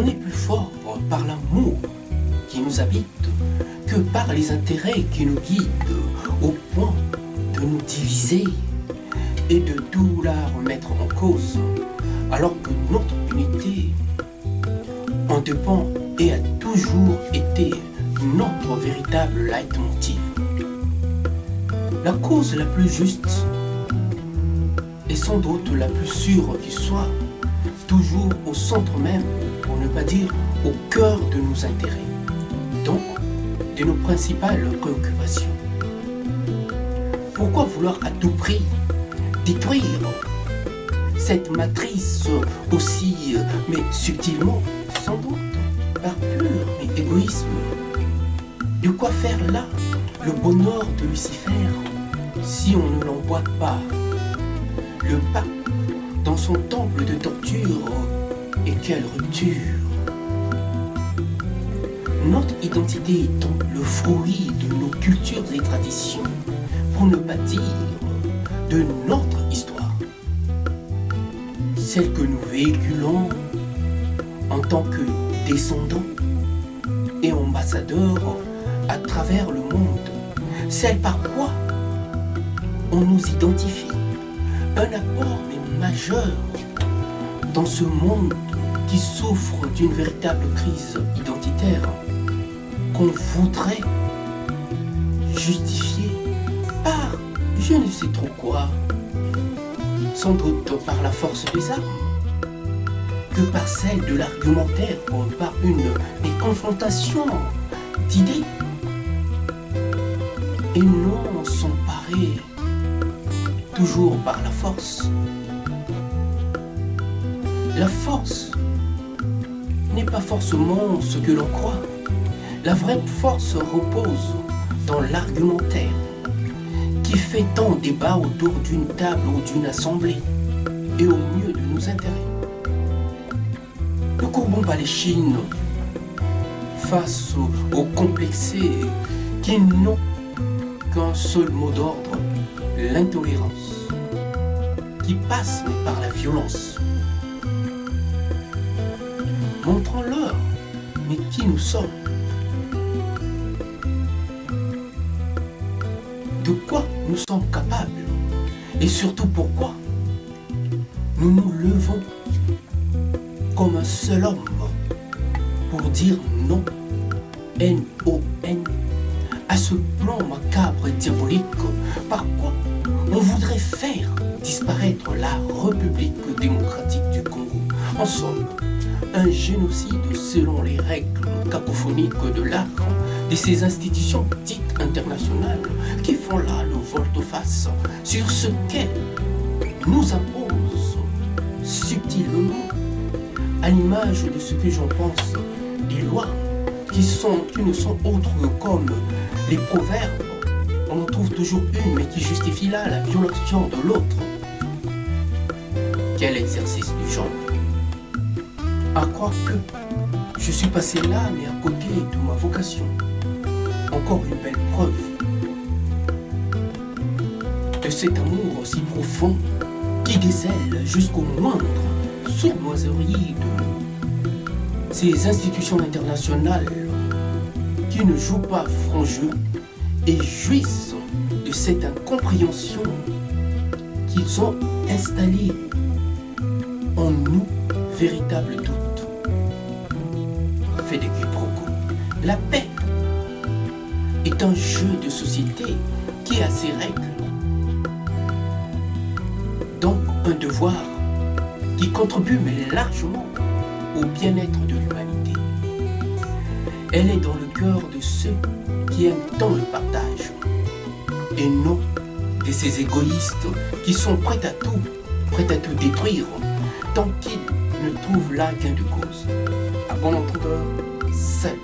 On est plus fort par l'amour qui nous habite que par les intérêts qui nous guident au point de nous diviser et de tout la remettre en cause, alors que notre unité en dépend et a toujours été notre véritable leitmotiv. La cause la plus juste et sans doute la plus sûre qui soit, toujours au centre même, pour ne pas dire au cœur de nos intérêts, donc de nos principales préoccupations. Pourquoi vouloir à tout prix détruire cette matrice aussi, mais subtilement, sans doute, par pur égoïsme? De quoi faire là le bonheur de Lucifer si on ne l'emboîte pas? Le pape dans son temple de torture, et quelle rupture! Notre identité étant le fruit de nos cultures et traditions, pour ne pas dire de notre histoire, celle que nous véhiculons en tant que descendants et ambassadeurs à travers le monde, celle par quoi on nous identifie, un apport mais majeur dans ce monde qui souffre d'une véritable crise identitaire qu'on voudrait justifier par je ne sais trop quoi, sans doute par la force des armes, que par celle de l'argumentaire, par une confrontation d'idées, et non s'emparer toujours par la force. La force n'est pas forcément ce que l'on croit. La vraie force repose dans l'argumentaire qui fait tant débat autour d'une table ou d'une assemblée et au mieux de nos intérêts. Ne courbons pas les chines face aux complexés qui n'ont qu'un seul mot d'ordre, l'intolérance, qui passe par la violence. Montrons-leur, mais qui nous sommes. De quoi nous sommes capables et surtout pourquoi nous nous levons comme un seul homme pour dire non, N-O-N, à ce plan macabre et diabolique par quoi on voudrait faire disparaître la République démocratique du Congo. En somme, un génocide selon les règles cacophoniques de l'art de ces institutions dites internationales qui font là le volte-face sur ce qu'elles nous imposent subtilement, à l'image de ce que j'en pense des lois qui ne sont autres comme les proverbes. On en trouve toujours une mais qui justifie là la violation de l'autre. Quel exercice du genre! À croire que je suis passé là, mais à côté de ma vocation. Encore une belle preuve de cet amour si profond qui décèle jusqu'au moindre sournoiserie de ces institutions internationales qui ne jouent pas franc jeu et jouissent de cette incompréhension qu'ils ont installée en nous, véritable doute. Fait des quiproquos. La paix est un jeu de société qui a ses règles. Donc un devoir qui contribue mais largement au bien-être de l'humanité. Elle est dans le cœur de ceux qui aiment tant le partage et non de ces égoïstes qui sont prêts à tout détruire tant qu'ils ne trouvent là gain de cause. À bon entendeur, seul.